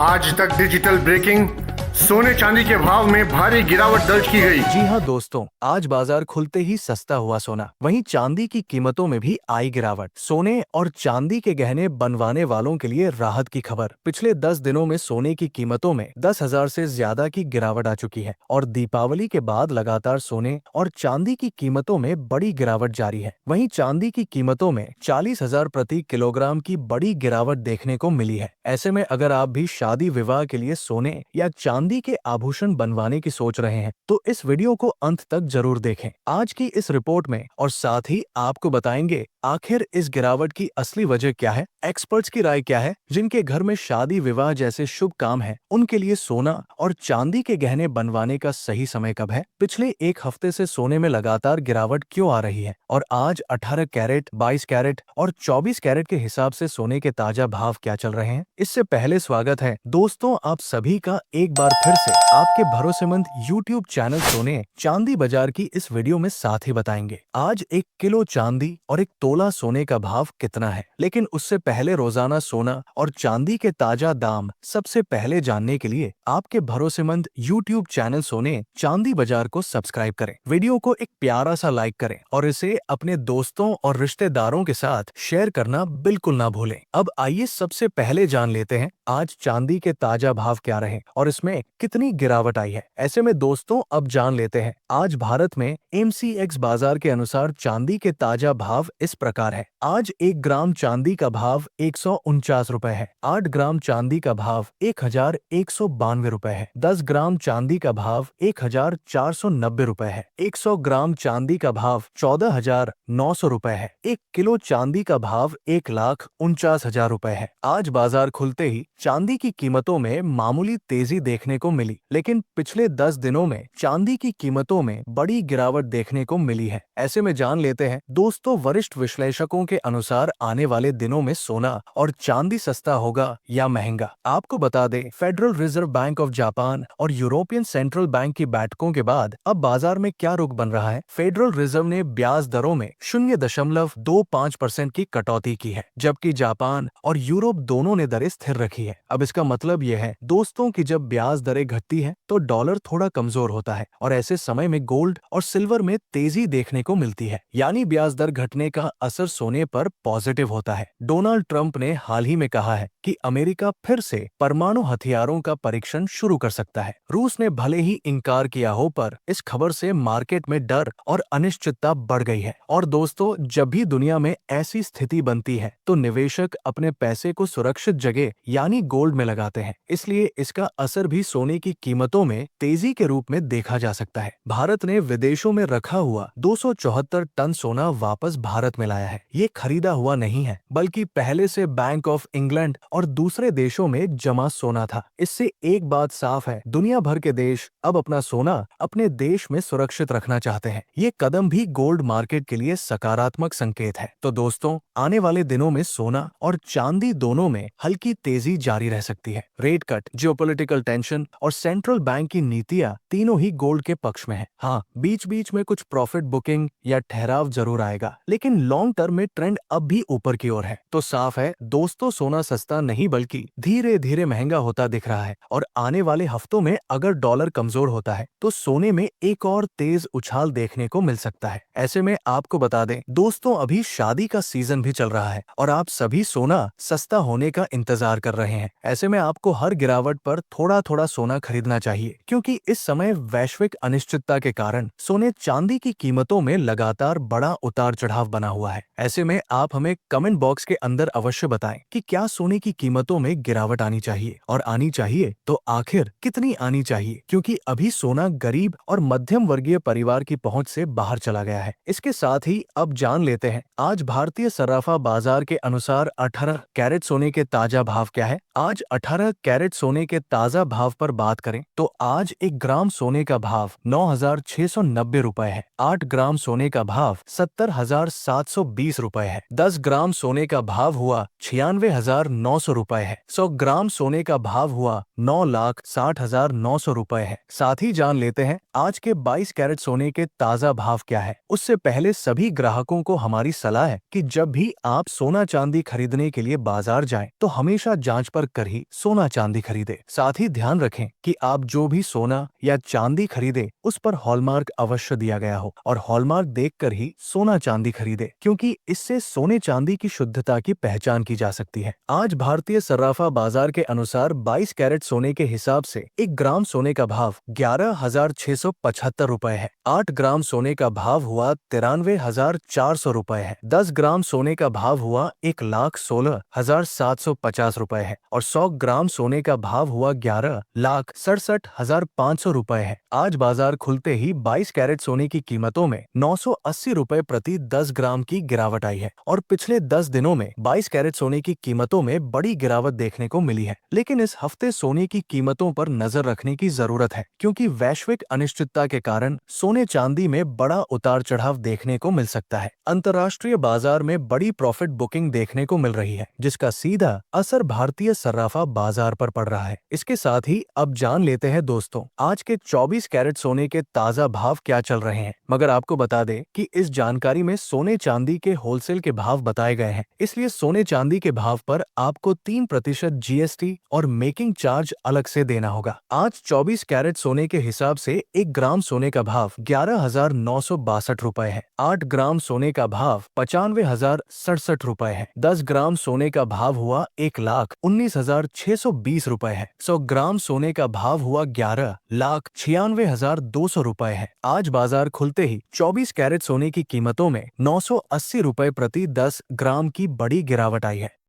आज तक digital breaking, सोने चांदी के भाव में भारी गिरावट दर्ज की गई। जी हाँ दोस्तों, आज बाजार खुलते ही सस्ता हुआ सोना, वहीं चांदी की कीमतों में भी आई गिरावट। सोने और चांदी के गहने बनवाने वालों के लिए राहत की खबर। पिछले 10 दिनों में सोने की कीमतों में 10,000 से ज्यादा की गिरावट आ चुकी है और दीपावली के बाद लगातार सोने और चांदी की कीमतों में बड़ी गिरावट जारी है। वहीं चांदी की कीमतों में 40,000 प्रति किलोग्राम की बड़ी गिरावट देखने को मिली है। ऐसे में अगर आप भी शादी विवाह के लिए सोने या चांदी के आभूषण बनवाने की सोच रहे हैं तो इस वीडियो को अंत तक जरूर देखें। आज की इस रिपोर्ट में और साथ ही आपको बताएंगे आखिर इस गिरावट की असली वजह क्या है, एक्सपर्ट्स की राय क्या है, जिनके घर में शादी विवाह जैसे शुभ काम है उनके लिए सोना और चांदी के गहने बनवाने का सही समय कब है, पिछले एक हफ्ते से सोने में लगातार गिरावट क्यों आ रही है और आज 18 कैरेट, 22 कैरेट और 24 कैरेट के हिसाब से सोने के ताजा भाव क्या चल रहे हैं। इससे पहले स्वागत है दोस्तों आप सभी का एक बार फिर से आपके भरोसेमंद YouTube चैनल सोने चांदी बाजार की इस वीडियो में। साथ ही बताएंगे आज 1 किलो चांदी और 1 तोला सोने का भाव कितना है। लेकिन उससे पहले रोजाना सोना और चांदी के ताजा दाम सबसे पहले जानने के लिए आपके भरोसेमंद YouTube चैनल सोने चांदी बाजार को सब्सक्राइब करें, वीडियो को एक प्यारा सा लाइक करें और इसे अपने दोस्तों और रिश्तेदारों के साथ शेयर करना बिल्कुल ना भूलें। अब आइए सबसे पहले जान लेते हैं आज चांदी के ताजा भाव क्या रहे और इसमें कितनी गिरावट आई है। ऐसे में दोस्तों अब जान लेते हैं आज भारत में MCX बाजार के अनुसार चांदी के ताजा भाव इस प्रकार है। आज 1 ग्राम चांदी का भाव 149 रुपए है। 8 ग्राम चांदी का भाव 1,192 रुपए है। 10 ग्राम चांदी का भाव 1,490 रुपए है। 100 ग्राम चांदी का भाव 14,900 रुपए है। 1 किलो चांदी का भाव 1,49,000 रुपए है। आज बाजार खुलते ही चांदी की कीमतों में मामूली तेजी देखने को मिली, लेकिन पिछले 10 दिनों में चांदी की कीमतों में बड़ी गिरावट देखने को मिली है। ऐसे में जान लेते हैं दोस्तों वरिष्ठ विश्लेषकों के अनुसार आने वाले दिनों में सोना और चांदी सस्ता होगा या महंगा। आपको बता दें federal reserve bank of Japan और यूरोपियन सेंट्रल बैंक की बैठकों के बाद अब बाजार में क्या रुख बन रहा है। फेडरल रिजर्व ने ब्याज दरों में 0.25% की कटौती की है, जबकि जापान और यूरोप दोनों ने दरें स्थिर रखी है। अब इसका मतलब यह है दोस्तों कि जब ब्याज दरें घटती है तो डॉलर थोड़ा कमजोर होता है और ऐसे समय में गोल्ड और सिल्वर में तेजी देखने को मिलती है, यानी ब्याज दर घटने का असर सोने पर पॉजिटिव होता है। डोनाल्ड ट्रंप ने हाल ही में कहा है कि अमेरिका फिर से परमाणु हथियारों का परीक्षण शुरू कर सकता है। रूस ने भले ही इनकार किया हो, पर इस खबर से मार्केट में डर और अनिश्चितता बढ़ गई है। और दोस्तों जब भी दुनिया में ऐसी स्थिति बनती है तो निवेशक अपने पैसे को सुरक्षित जगह यानी गोल्ड में लगाते हैं, इसलिए इसका असर भी सोने की कीमतों में तेजी के रूप में देखा जा सकता है। भारत ने विदेशों में रखा हुआ 274 टन सोना वापस भारत में लाया है। ये खरीदा हुआ नहीं है, बल्कि पहले से बैंक ऑफ इंग्लैंड और दूसरे देशों में जमा सोना था। इससे एक बात साफ है, दुनिया भर के देश अब अपना सोना अपने देश में सुरक्षित रखना चाहते हैं। ये कदम भी गोल्ड मार्केट के लिए सकारात्मक संकेत है। तो दोस्तों आने वाले दिनों में सोना और चांदी दोनों में हल्की तेजी जारी रह सकती है। रेट कट, जियोपॉलिटिकल टेंशन और सेंट्रल बैंक की नीतियां तीनों ही गोल्ड के पक्ष में है। हाँ, बीच बीच में कुछ प्रॉफिट बुकिंग या ठहराव जरूर आएगा, लेकिन लॉन्ग टर्म में ट्रेंड अब भी ऊपर की ओर है। तो साफ है दोस्तों सोना सस्ता नहीं बल्कि धीरे धीरे महंगा होता दिख रहा है और आने वाले हफ्तों में अगर डॉलर कमजोर होता है तो सोने में एक और तेज उछाल देखने को मिल सकता है। ऐसे में आपको बता दें दोस्तों अभी शादी का सीजन भी चल रहा है और आप सभी सोना सस्ता होने का इंतजार कर रहे हैं। ऐसे में आपको हर गिरावट पर थोड़ा थोड़ा सोना खरीदना चाहिए, क्योंकि इस समय वैश्विक अनिश्चितता के कारण सोने चांदी की कीमतों में लगातार बड़ा उतार चढ़ाव बना हुआ है। ऐसे में आप हमें कमेंट बॉक्स के अंदर अवश्य बताएं कि क्या सोने की कीमतों में गिरावट आनी चाहिए, और आनी चाहिए तो आखिर कितनी आनी चाहिए, क्योंकि अभी सोना गरीब और मध्यम वर्गीय परिवार की पहुंच से बाहर चला गया है। इसके साथ ही अब जान लेते हैं आज भारतीय सराफा बाजार के अनुसार 18 कैरेट सोने के ताजा भाव क्या है। आज 18 कैरेट सोने के ताजा भाव पर बात करें तो आज 1 ग्राम सोने का भाव 9,690 रुपए है। 8 ग्राम सोने का भाव 70,720 रुपए है। 10 ग्राम सोने का भाव हुआ 96,900 900 रुपए है। 100 ग्राम सोने का भाव हुआ 9,60,900 रुपए है। साथ ही जान लेते हैं आज के 22 कैरेट सोने के ताजा भाव क्या है। उससे पहले सभी ग्राहकों को हमारी सलाह है कि जब भी आप सोना चांदी खरीदने के लिए बाजार जाएं, तो हमेशा जांच परख कर ही सोना चांदी खरीदे। साथ ही ध्यान रखें कि आप जो भी सोना या चांदी खरीदे उस पर हॉलमार्क अवश्य दिया गया हो और हॉलमार्क देखकर ही सोना चांदी खरीदे, क्योंकि इससे सोने चांदी की शुद्धता की पहचान की जा सकती है। आज भारतीय सर्राफा बाजार के अनुसार 22 कैरेट सोने के हिसाब से 1 ग्राम सोने का भाव 11,675 रुपए है। 8 ग्राम सोने का भाव हुआ 93,400 रुपए है। 10 ग्राम सोने का भाव हुआ 1,16,750 रुपए है और 100 ग्राम सोने का भाव हुआ 11,67,500 रुपए है। आज बाजार खुलते ही 22 कैरेट सोने की कीमतों में 980 रुपए प्रति 10 ग्राम की गिरावट आई है और पिछले 10 दिनों में 22 कैरेट सोने की कीमतों में बड़ी गिरावट देखने को मिली है। लेकिन इस हफ्ते सोने की कीमतों पर नजर रखने की जरूरत है, क्योंकि वैश्विक अनिश्चितता के कारण सोने चांदी में बड़ा उतार चढ़ाव देखने को मिल सकता है। अंतर्राष्ट्रीय बाजार में बड़ी प्रॉफिट बुकिंग देखने को मिल रही है, जिसका सीधा असर भारतीय सर्राफा बाजार पर पड़ रहा है। इसके साथ ही अब जान लेते हैं दोस्तों आज के 24 कैरेट सोने के ताजा भाव क्या चल रहे हैं। मगर आपको बता दें कि इस जानकारी में सोने चांदी के होलसेल के भाव बताए गए हैं, इसलिए सोने चांदी के भाव पर आपको 3% जीएसटी और मेकिंग चार्ज अलग से देना होगा। आज 24 कैरेट सोने के हिसाब से 1 ग्राम सोने का भाव 11,962 रुपए है। 8 ग्राम सोने का भाव 95,067 रुपए है। 10 ग्राम सोने का भाव हुआ 1,19,620 रुपए है। 100 ग्राम सोने का भाव हुआ 11,96,200 रुपए है। आज बाजार खुलते ही 24 कैरेट सोने की कीमतों में 980 रुपए प्रति 10 ग्राम की बड़ी गिरावट आई है।